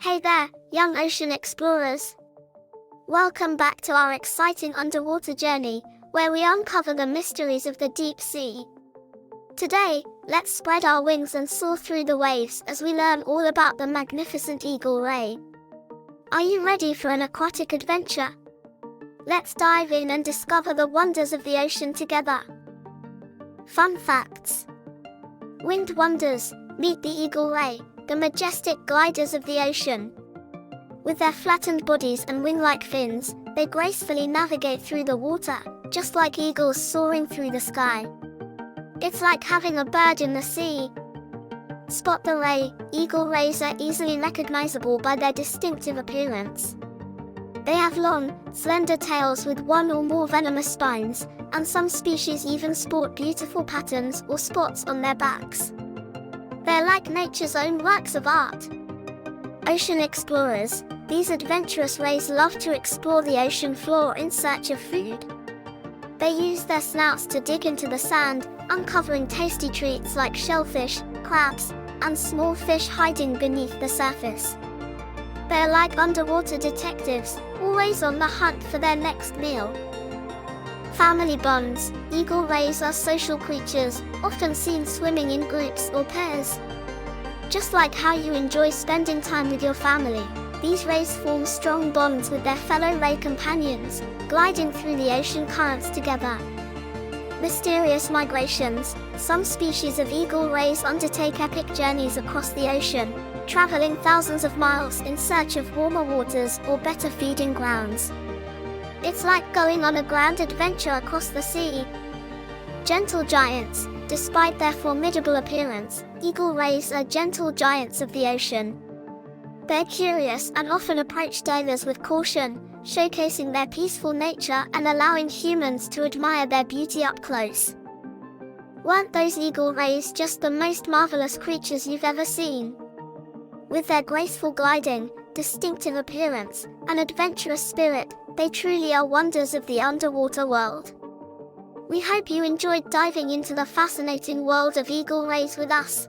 Hey there, young ocean explorers. Welcome back to our exciting underwater journey, where we uncover the mysteries of the deep sea. Today, let's spread our wings and soar through the waves as we learn all about the magnificent eagle ray. Are you ready for an aquatic adventure? Let's dive in and discover the wonders of the ocean together. Fun facts. Winged wonders. Meet the eagle ray, the majestic gliders of the ocean. With their flattened bodies and wing-like fins, they gracefully navigate through the water, just like eagles soaring through the sky. It's like having a bird in the sea. Spot the ray. Eagle rays are easily recognizable by their distinctive appearance. They have long, slender tails with one or more venomous spines, and some species even sport beautiful patterns or spots on their backs. They're like nature's own works of art. Ocean explorers. These adventurous rays love to explore the ocean floor in search of food. They use their snouts to dig into the sand, uncovering tasty treats like shellfish, crabs, and small fish hiding beneath the surface. They're like underwater detectives, always on the hunt for their next meal. Family bonds. Eagle rays are social creatures, often seen swimming in groups or pairs. Just like how you enjoy spending time with your family, these rays form strong bonds with their fellow ray companions, gliding through the ocean currents together. Mysterious migrations. Some species of eagle rays undertake epic journeys across the ocean, traveling thousands of miles in search of warmer waters or better feeding grounds. It's like going on a grand adventure across the sea. Gentle giants. Despite their formidable appearance, eagle rays are gentle giants of the ocean. They're curious and often approach divers with caution, showcasing their peaceful nature and allowing humans to admire their beauty up close. Weren't those eagle rays just the most marvelous creatures you've ever seen? With their graceful gliding, distinctive appearance, and adventurous spirit, they truly are wonders of the underwater world. We hope you enjoyed diving into the fascinating world of eagle rays with us.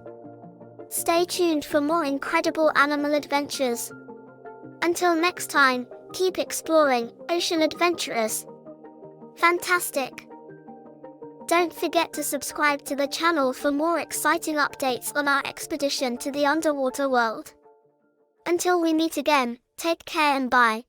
Stay tuned for more incredible animal adventures. Until next time, keep exploring, ocean adventurers. Fantastic! Don't forget to subscribe to the channel for more exciting updates on our expedition to the underwater world. Until we meet again, take care and bye.